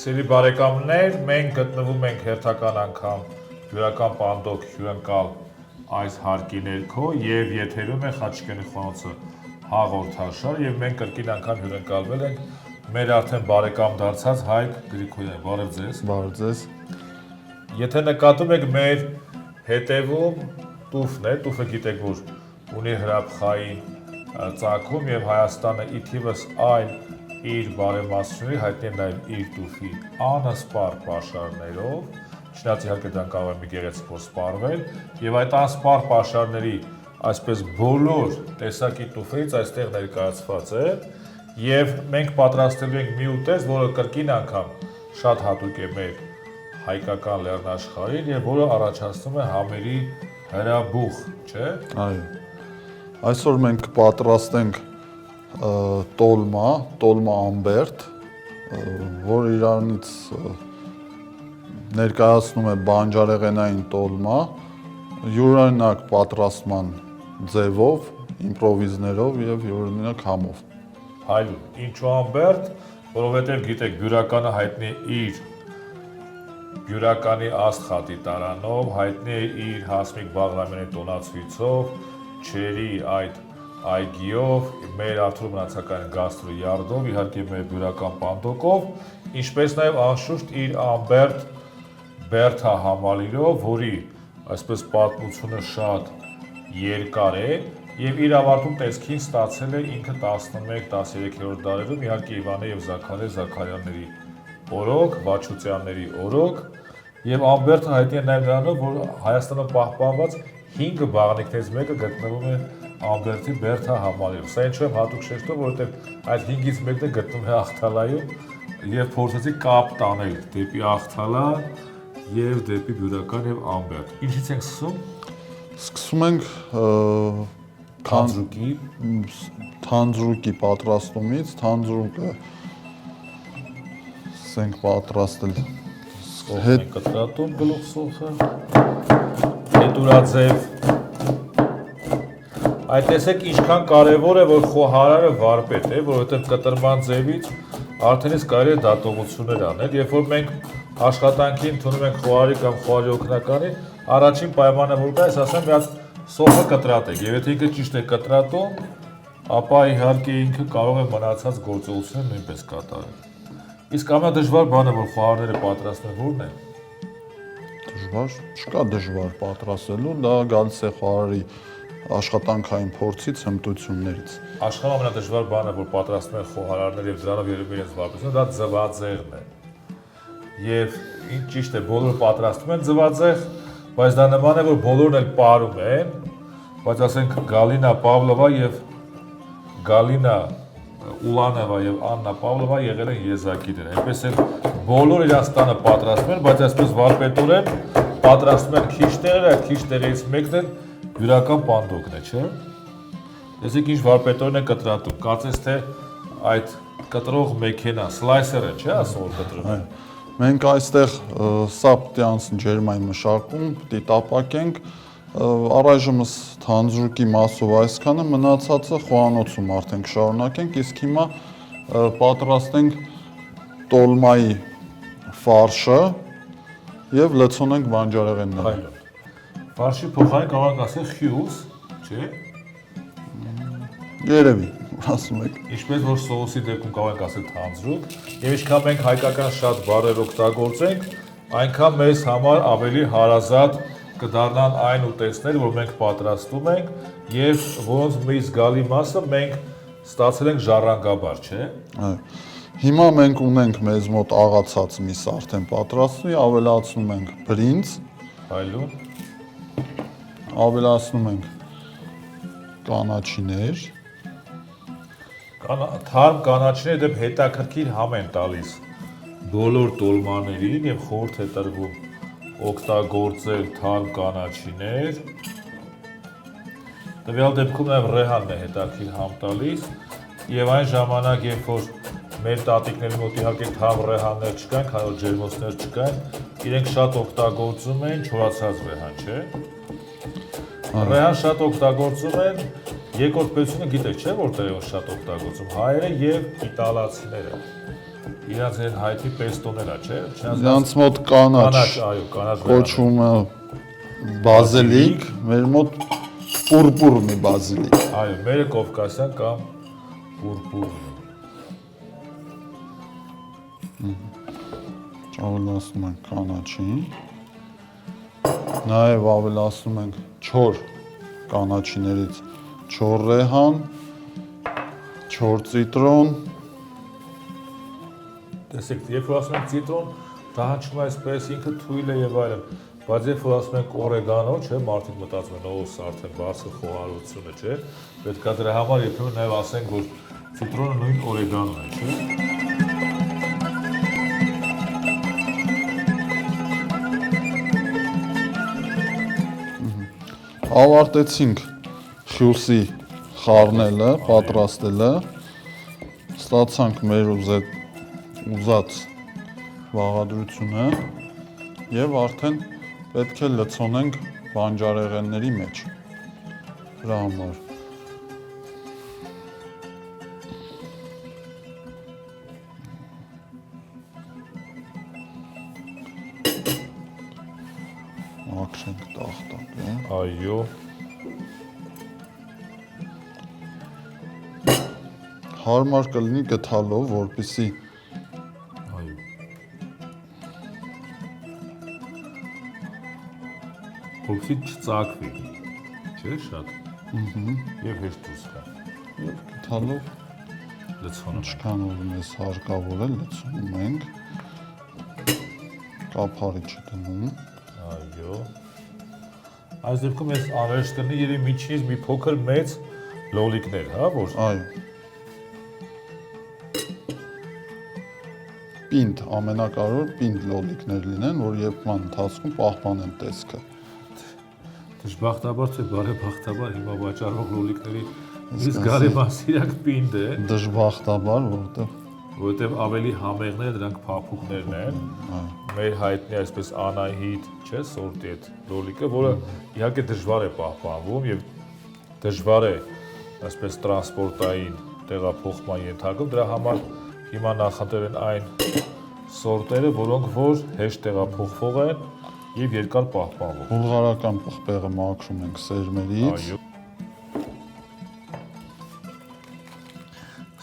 Սիրելի բարեկամներ, մենք գտնվում ենք հերթական անգամ յուրական պանդոկ հյուրընկալ այս հարկի ներքո եւ եթերում է Խաչիկյանի խոհանոցը հաղորդաշար եւ մենք կրկին անգամ հյուրընկալվել ենք մեր արդեն բարեկամ դարձած Հայկ Գրիգորյան։ Բարև ձեզ։ Բարև ձեզ։ Եթե նկատում եք մեր հետևում տուֆն է, տուֆը գիտեք որ ունի հրաբխային ծագում եւ Հայաստանը ի թիվս այլ իր բարեմաստությունների հայտնի է նաև իր տուֆի անսպար պաշարներով, չնայած իհարկե դա կարող է մի գեղեցիկ որ սպառվել, եւ այդ անսպար պաշարների այսպես բոլոր տեսակի տուֆերից այստեղ ներկայացված է, եւ մենք պատրաստելու ենք մի ուտեստ, որը կրկին անգամ շատ հատուկ է մեր հայկական լեռնաշխարհին եւ որը առաջացնում է համերի հրաբուխ, չէ՞։ Այո։ Այսօր մենք պատրաստենք տոլմա ամբերտ, որ իրանից ներկայացնում է բանջարեղենային տոլմա, յուրօրինակ պատրաստման ձևով, իմպրովիզներով եւ յուրօրինակ համով։ Այո, ինչու ամբերտ, որովհետեւ գիտեք, բյուրականը հայտնի իր բյուրականի աստղատի տարանով, հայտնի է իր Հասմիկ Բաղրամյանի տոնացույցով, չերի այդ այգիով, մեր Արթուր Մնացականի գաստրո յարդով, իհարկե մեր բյուրական պանդոկով, ինչպես նաև անշուշտ իր ամբերտ բերթա համալիրով, որի այսպես պատմությունը շատ երկար է եւ իր ավարտում տեսքին ստացել է ինքը 11-13-րդ դարերում իհարկե Իվանե եւ Զաքարիա Զաքարյանների օրոք, Վաչուծյանների օրոք եւ ամբերտը հայտնի է նաեւ նրանով, որ Հայաստանում պահպանված 5 բաղնիքներից մեկը գտնվում է ամբերտի բերթա համալիրում։ Սա ինչու եմ հատուկ շեշտում, որովհետև այդ 5-ից մեկը գտնվում է Ախթալայում եւ փորձեցի կապ տանել դեպի Ախթալա եւ դեպի բյուրական եւ ամբերտ։ Ինչից ենք սկսում։ Սկսում ենք թանձրուկի պատրաստումից, թանձրուկը ենք պատրաստել հետ կտրատում գլուխ սոխը, հետուրաձև։ Այդ տեսեք ինչքան կարևոր է, որ խոհարարը վարպետ է, որովհետև կտրման ձևից արդեն իսկ կարելի է դատողություններ անել, երբ որ մենք աշխատանքի ընդունում ենք խոհարի կամ խոհարի օգնականի, առաջին պայմանը որ կա, ես ասեմ, մի հատ սոխը կտրատեք, եւ եթե ինքը ճիշտ է կտրատում, ապա իհարկե ինքը կարող է մնացած գործողությունները նույնպես կատարել։ Իսկ ամենադժվար բանը, որ խոհարները պատրաստում որն է։ Դժվար, չկա դժվար պատրաստելու, դա գալիս է խոհարի աշխատանքային փորձից, հմտություններից։ Աշխարհում ամենադժվար բանը, որ պատրաստում են խոհարարները եւ դրանով երևում իրենց վարպետությունը, դա ձվածեղն է։ Եվ ինչ ճիշտ է, բոլորը պատրաստում են ձվածեղ, բայց դա նման է, որ բոլորն էլ պարում են, բայց ասենք Գալինա Պավլովա եւ Գալինա Ուլանովա եւ Աննա Պավլովա եղել են եզակիներ։ Այնպես էլ բոլորը իրաց տանը պատրաստում են, բայց այսպես վարպետորեն պատրաստում են քիչ տեղեր, այդ քիչ տեղերից մեկն էլ բյուրական պանդոկն է, չէ՞։ Տեսեք ինչ վարպետորն է կտրատում, կարծես թե այդ կտրող մեքենա, սլայսերը, չէ՞, ասում որ կտրում են։ Մենք այստեղ սա պիտի անցնի ջերմային մշակում, պիտի տապակենք, առայժմս թանձրուկի մասով այսքանը, մնացածը խոհանոցում արդեն կշարունակենք, իսկ հիմա պատրաստենք տոլմայի ֆարշը եւ լցոնենք բանջարեղենները։ Ֆարշի փոխարեն կարող ենք ասել խյուս, չէ՞։ Երևի, ասում եք։ Ինչպես որ սոուսի դեպքում կարող ենք ասել թանձրուկ, եւ ինչքան մենք հայկական շատ բառեր օգտագործենք, այնքան մեզ համար ավելի հարազատ կդառնան այն ուտեստները, որ մենք պատրաստում ենք եւ որոնց մի զգալի մասը մենք ստացել ենք ժառանգաբար, չէ՞։ Այո։ Հիմա մենք ունենք մեզ մոտ աղացած միս արդեն պատրաստի, ավելացնում ենք բրինձ, այլուն, ավելացնում ենք կանաչիներ, թարմ կանաչիները դեպ հետաքրքիր համ են տալիս բոլոր տոլմաներին եւ խորհուրդ է տրվում օգտագործել թարմ կանաչիներ։ Տվյալ դեպքում նաև ռեհանն է հետաքրքիր համ տալիս եւ այն ժամանակ, երբ որ մեր տատիկների մոտ իհարկե թարմ ռեհաններ չկան, քանի որ ջերմոցներ չկան, իրենք շատ օգտագործում են չորացած ռեհան, չէ՞։ Ռեհան շատ օգտագործում են երկրորդ պետությունը գիտեք չէ որտեղ շատ օգտագործում հայերը եւ իտալացիները։ իրանց են հայտնի պեստոներ է, չէ։ Իրանց մոտ կանաչ, այո, կանաչ կոչվում է բազիլիկ, մեր մոտ պուրպուրնի բազիլիկ։ Այո, մերը կովկասյան կամ պուրպուր։ Ավելացնում ենք կանաչին։ Նաև ավելացնում ենք չոր կանաչիներից չոր ռեհան, չոր ցիտրոն։ Տեսեք, երբ որ ասում ենք ցիտրոն, դա հնչում է այսպես ինքը թույլ է եւ այլն, բայց երբ որ ասում ենք օրեգանո, չէ, մարդիկ մտածում են, օ, սա արդեն բարձր խոհարարություն է, չէ։ Պետք է դրա համար երբեմն նաև ասենք, որ ցիտրոնը նույն օրեգանոն է, չէ։ Ավարտեցինք խյուսի խառնելը, պատրաստելը, ստացանք մեր ուզած բաղադրությունը եւ արդեն պետք է լցոնենք բանջարեղենների մեջ։ Դրա համար մաքրենք տախտակը։ Այո։ Հարմար կլինի գթալով, որպեսզի Այո։ Որպեսզի չծակվի, չէ՞ շատ։ Եվ հեշտ դուրս գա։ եւ գթալով Լցոնում ենք։ ինչքան որ մեզ հարկավոր է լցնում ենք։ Կափարիչը դնում։ Այո։ Այս դեպքում ես անհրաժեշտ կլինի երևի միջինից մի փոքր մեծ լոլիկներ, հա, որ Այո։ Պինդ ամենակարևոր պինդ լոլիկներ լինեն, որ երբման ընթացքում պահպանեն տեսքը։ դժբախտաբար թե բարեբախտաբար հիմա վաճառող լոլիկների իսկ գարեբասիրակ պինդ է, Դժբախտաբար, որովհետև ավելի համեղներ դրանք փափուկներն են։ Մեր հայտնի այսպես Անահիտ, չէ, սորտի այդ լոլիկը, որը իհարկե դժվար է պահպանվում եւ դժվար է այսպես տրանսպորտային տեղափոխման ենթարկում, դրա համար հիմա նախատել են այն սորտերը, որոնք որ հեշտ տեղափոխվող են եւ երկար պահպանվող։ բուլղարական պղպեղը մաքրում ենք սերմերից։ Այո։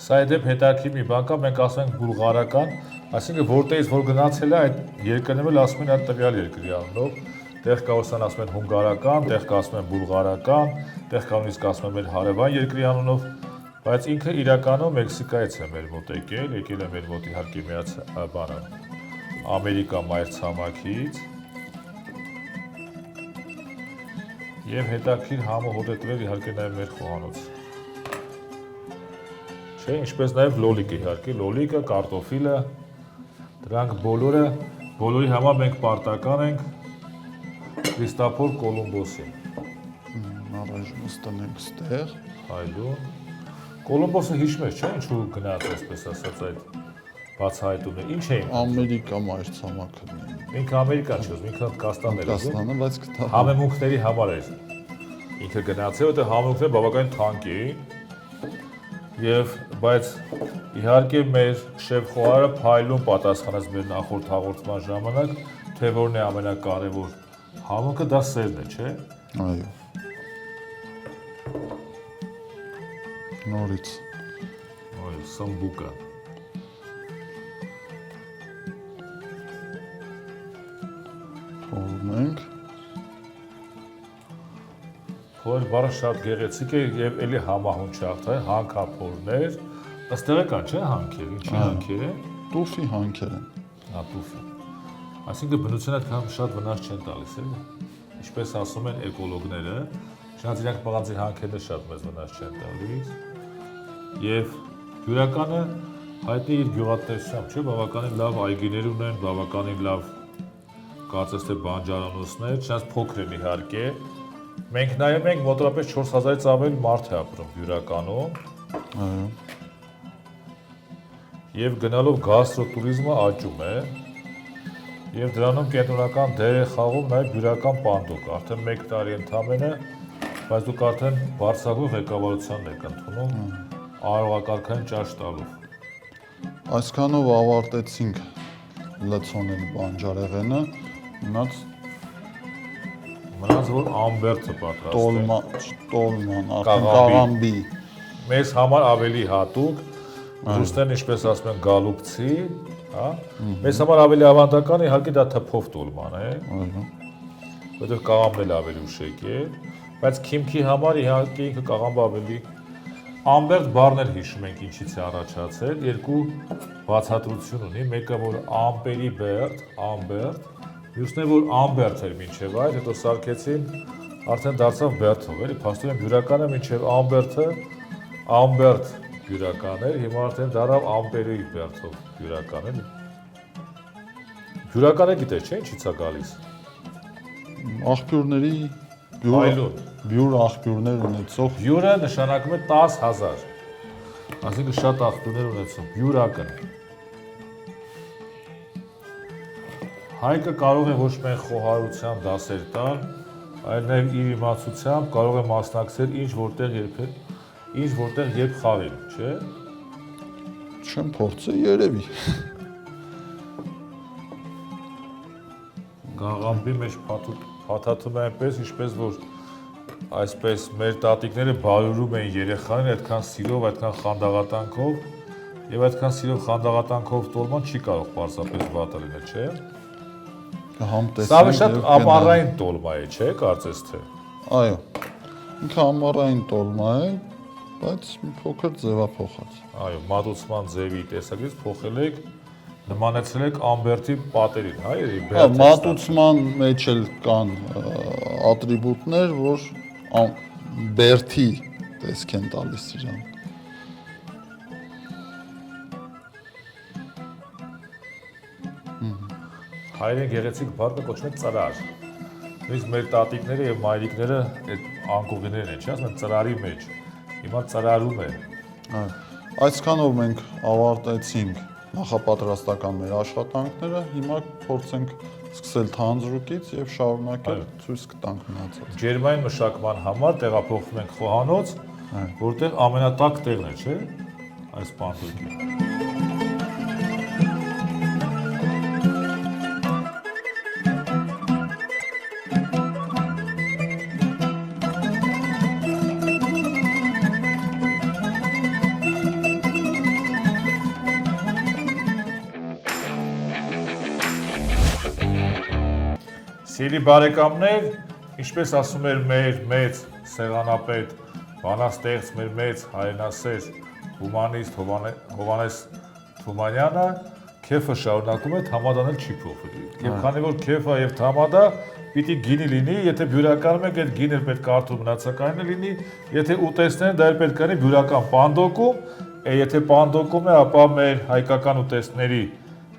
Սա է դեպ հետաքրքիր մի բան կա, մենք ասում ենք բուլղարական, այսինքն որտեղից որ գնացել է այդ երկրներում էլ ասում են այդ տվյալ երկրի անունով, տեղ կա որ ասում են հունգարական, տեղ կա ասում են բուլղարական, տեղ կա նույնիսկ ասում են մեր հարևան երկրի անունով, բայց ինքը իրականում Մեքսիկայից է մեր մոտ եկել է մեր մոտ իհարկե բանը Ամերիկա մայրցամաքից եւ հետաքրքիր համը հոտ է տվել իհարկե նաեւ մեր խոհանոց։ Չէ, ինչպես նաև լոլիկը իհարկե, լոլիկը, կարտոֆիլը, դրանք բոլորի համար մենք պարտական ենք Քրիստոֆոր Կոլումբոսին։ Առայժմ ստանենք ստեղ։ Այլուն։ Կոլումբոսը հիշում ես, չէ՞, ինչու գնաց այսպես ասած այդ բացահայտումները։ Ինչ էին։ Ամերիկա մայրցամաքը լինի։ Ինքը Ամերիկան չի ուզում, ինքը Հնդկաստանն էր ուզում։ Կաստանը, բայց գտա։ Համեմունքների համար էր։ Ինքը գնացել, որտեղ համեմունքները բավականին թանկ էին։ Բայց իհարկե մեր շեֆ խոհարը փայլուն պատասխանեց մեր նախորդ հաղորդման ժամանակ, թե որն է ամենակարևոր համունքը, դա սերն է, չէ՞։ Այո։ Նորից։ Այո, սմբուկը։ Թողնենք։ Փոր բառը շատ գեղեցիկ է եւ էլի համահունչախտ է, հանքափորներ, ըստ կան, չէ՞, հանքեր, ինչի հանքեր է։ Տուֆի հանքեր են։ Հա, տուֆի։ Այսինքն բնությունը այդքան շատ վնաս չեն տալիս, էլի։ Ինչպես ասում են էկոլոգները, շնորհիվ իրանք բաղանձի հանքերն շատ մեծ վնաս չեն տալիս։ Եվ բյուրականը հայտնի իր գյուղատնտեսությամբ, չէ՞, բավականին լավ այգիներ ունեն, բավականին լավ կարծես թե բանջարանոցներ, չնայած փոքր են իհարկե։ Մենք նայում ենք մոտավորապես 4000-ից ավել մարդ է ապրում բյուրականում։ Այո։ Եվ գնալով գաստրոտուրիզմը աճում է։ Եվ դրանում կենտրոնական դեր է խաղում նաև բյուրական պանդոկ, արդեն 1 տարի ընդամենը, բայց դուք արդեն բարձրագույն ղեկավարությանն եք ընդունում արարողակարգային ճաշ տալով։ Այսքանով ավարտեցինք լցոնել բանջարեղենը, մնաց որ ամբերտը պատրաստ է։ տոլման, արդեն կաղամբի։ Մեզ համար ավելի հատուկ, ռուսներն ինչպես ասում են գալուպցի, հա։ Մեզ համար ավելի ավանդական իհարկե դա թփով տոլման է։ Որտեղ կաղամբն էլ ավելի ուշեք է, բայց քիմքի համար իհարկե ինքը կաղամբը ավելի ամբերտ բառն էլ հիշում ենք ինչից է առաջացել, երկու բացատրություն ունի, մեկը որ ամպերի բերտ, ամբերտ, մյուսն է որ ամբերտ էր մինչև այդ, հետո սարքեցին, արդեն դարձավ բերթով, էլի, փաստորեն բյուրականը մինչև ամբերտը, ամբերտ բյուրական էր, հիմա արդեն դառավ ամպերի բերթով բյուրական էլի։ Բյուրականը գիտես, չէ՞, ինչից է գալիս։ Աղբյուրների բյուր աղբյուրներ ունեցող բյուրը նշանակում է 10,000, այսինքն շատ աղբյուրներ ունեցող, բյուրակն։ Հայկը կարող է ոչ միայն խոհարությամբ դասեր տալ, այլ նաև իր իմացությամբ կարող է մասնակցել ինչ որտեղ երբ խաղել, չէ՞։ Չեմ փորձել, երևի։ Գաղամբի մեջ փաթաթում է այնպես, ինչպես որ այսպես մեր տատիկները բարուրում էին երեխաներին այդքան սիրով, այդքան խանդաղատանքով, եւ այդքան սիրով խանդաղատանքով տոլման չի կարող պարզապես վատը լինել, չէ՞։ Սա շատ ամառային տոլմա է, չէ՞, կարծես թե։ Այո։ Ինքը ամառային տոլմա է, բայց մի փոքր ձևափոխած։ Այո, մատուցման ձևի տեսակից փոխել եք, նմանեցրել եք ամբերտի պատերին, հա, երևի։ Մատուցման մեջ էլ կան ատրիբուտներ, որ բերթի տեսք են տալիս իրան։ Հայերեն գեղեցիկ բառը կոչվում է ծրար։ Նույնիսկ մեր տատիկները եւ մայրիկները այդ անկողիներն են, չի ասում են ծրարի մեջ։ Հիմա ծրարում է։ Այսքանով մենք ավարտեցինք նախապատրաստական մեր աշխատանքները, հիմա փորձենք սկսել թանձրուկից եւ շարունակել ցույց կտանք մնացած։ Ջերմային մշակման համար տեղափոխվում ենք խոհանոց, որտեղ ամենատակ տեղն է, չէ՞, այս պանդուկի։ Սիրելի բարեկամներ, ինչպես ասում էր մեր մեծ սեղանապետ, բանաստեղծ, մեր մեծ հայրենասեր հումանիստ Հովհաննես Թումանյանը, քեֆը շարունակում է, թամադանել չի փոխվի։ Եվ քանի որ քեֆը եւ թամադա պիտի գինի լինի, եթե բյուրականում եք, այդ գինը պետք է արդյոք մնացականն լինի, եթե ուտեստներ դա էլ պետք է լինի բյուրական պանդոկում, եթե պանդոկում է, ապա մեր հայկական ուտեստների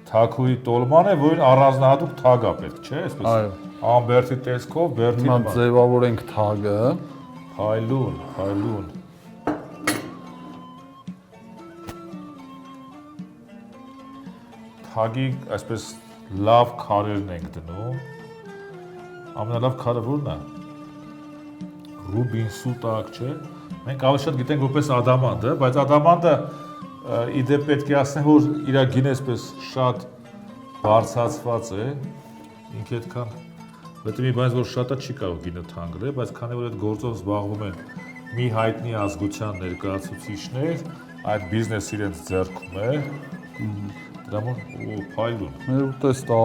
թագուհի տոլման է, որին առանձնահատուկ թագ է պետք, չէ՞, այսպես։ Այո։ Ամբերտի տեսքով, բերթի նման։ Հիմա ձևավորենք թագը։ Փայլուն։ Թագի այսպես լավ քարերն ենք դնում։ Ամենալավ քարը որն է։ Ռուբինսու տակ, չէ՞։ Մենք ավելի շատ գիտենք որպես ադամանդը, բայց ադամանդը իդեպ պետք է ասեմ, որ իր գինը այսպես շատ բարձրացված է, ինքը այդքան, որտեղ մի բան որ շատը չի կարող գինը թանկել, բայց քանի որ այդ գործով զբաղվում են մի հայտնի ազգության ներկայացուցիչներ, այդ բիզնեսը իրենց ձեռքում է, դրա համար փայլուն։ Մեր ուտեստը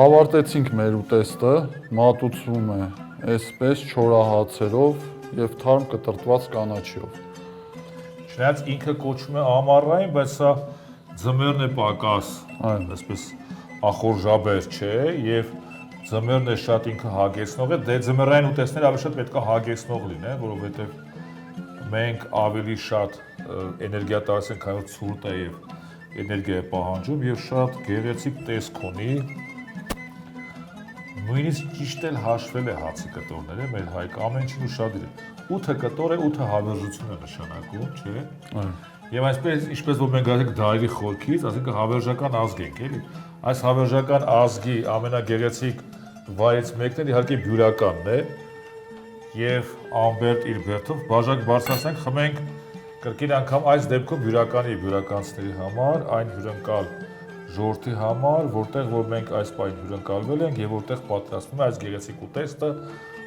ավարտեցինք մեր ուտեստը, մատուցվում է այսպես չորահացերով եւ թարմ կտրտված կանաչիով։ Չնայած ինքը կոչվում է ամառային, բայց սա ձմեռն է պակաս, այսպես ախորժաբեր չէ, եւ ձմեռն է շատ ինքը հագեցնող է, դե ձմեռային ուտեստները ավելի շատ պետք է հագեցնող լինեն, որովհետեւ մենք ավելի շատ էներգիա տալիս ենք, քանի որ ցուրտ է եւ էներգիա է պահանջում եւ շատ գեղեցիկ տեսք ունի։ Նույնիսկ ճիշտ էլ հաշվել է հացի կտորները, մեր հայկ ամեն ինչին ուշադիր է։ 8 կտոր է 8 հավերժություն է նշանակում, չէ՞։ Եվ այսպես ինչպես որ մենք գացենք դայրի խորքից, ասենք հավերժական ազգ ենք, էլի։ Այս հավերժական ազգի ամենագեղեցիկ վայրից մեկն էլ իհարկե բյուրականն է։ Եվ ամբերտ իր բերթով բաժակ բարձրացնենք, խմենք Կրկին անգամ այս դեպքում բյուրականների համար, այն հյուրընկալ ժողովրդի համար, որտեղ որ մենք այս պահին հյուրընկալվել ենք եւ որտեղ պատրաստվում է այս գեղեցիկ ուտեստը,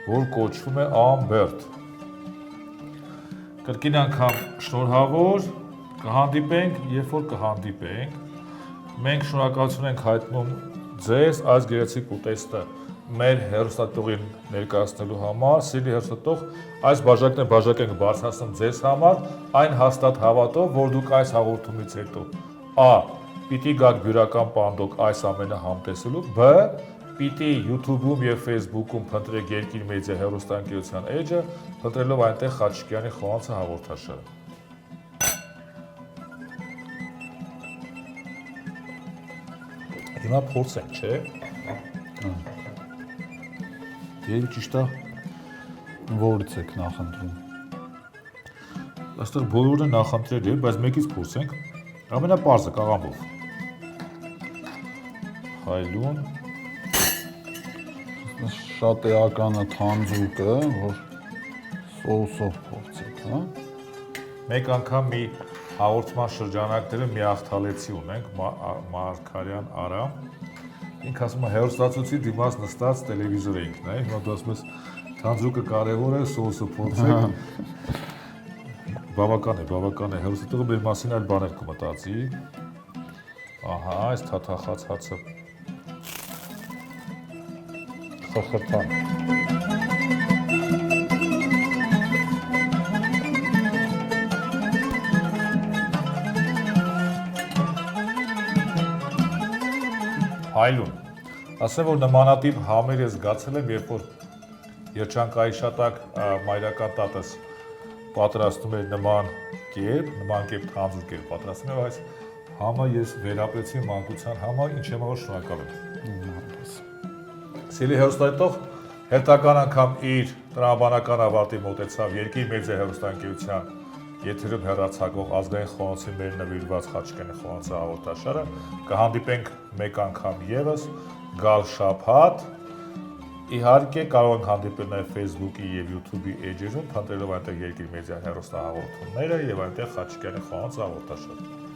որ կոչվում է Ամբերտ։ Կրկին անգամ շնորհավոր, կհանդիպենք, երբ որ կհանդիպենք, մենք շնորհակալություն ենք հայտնում ձեզ այս գեղեցիկ ուտեստը մեր հեռուստատողին ներկայացնելու համար, սիրելի հեռուստատող, այս բաժակն ենք բարձրացնում ձեզ համար, այն հաստատ հավատով, որ դուք այս հաղորդումից հետո A. Պիտի գաք բյուրական պանդոկ այս ամենը համտեսելու, B. Պիտի YouTube-ում եւ Facebook-ում փնտրեք Երկիր մեդիա հեռուստաընկերության էջը, փնտրելով այնտեղ Խաչիկյանի խոհանոցը հաղորդաշարը։ Հիմա փորձենք, չէ՞։ Երևի ճիշտ է, Որից եք նախընտրում։ այստեղ բոլորն են նախընտրել է, բայց մեկից փորձենք։ Ամենապարզը կաղամբով։ Հայլուն։ Շատ էականը թանձուկը, որ սոուսով փորձեք, հա։ Մեկ անգամ մի հաղորդման շրջանակները մի աղթալեցի ունենք, Մարգարյան Արամ։ Ինք ասում է հեռուստացույցի դիմաց նստած տելևիզոր էինք նայում, հիմա դու ասում ես թանձուկը կարևոր է, սոուսը փորձեք։ Բավական է, հեռուստատողը մեր մասին այլ բաներ կմտածի։ Ահա, այս թաթախած հացը խրխրթան։ Հայլուն։ Ասեմ, որ նմանատիպ համեր ես զգացել եմ, երբ որ երջանկայի շատակ մայրական տատս պատրաստում էր նման կերպ թանձուկ էր պատրաստում եւ այս համը ես վերապրեցի մանկության համար, ինչ եմ որ շնորհակալ եմ։ Սիրելի հեռուստատող, հերթական անգամ իր տրամաբանական ավարտի մոտեցավ Երկիր մեդիա հեռուստաընկերության եթերում հեռացակող ազգային խոհանոցի մեր նվիրված Խաչիկյանի խոհանոցը հաղորդաշարը, կհանդիպենք մեկ անգամ եւս գալ շաբաթ։ Իհարկե կարող ենք հանդիպել նաև Facebook-ի եւ YouTube-ի էջերում, փնտրելով այնտեղ Երկիր մեդիա հեռուստահաղորդումները եւ այնտեղ Խաչիկյանի խոհանոցը հաղորդաշարը։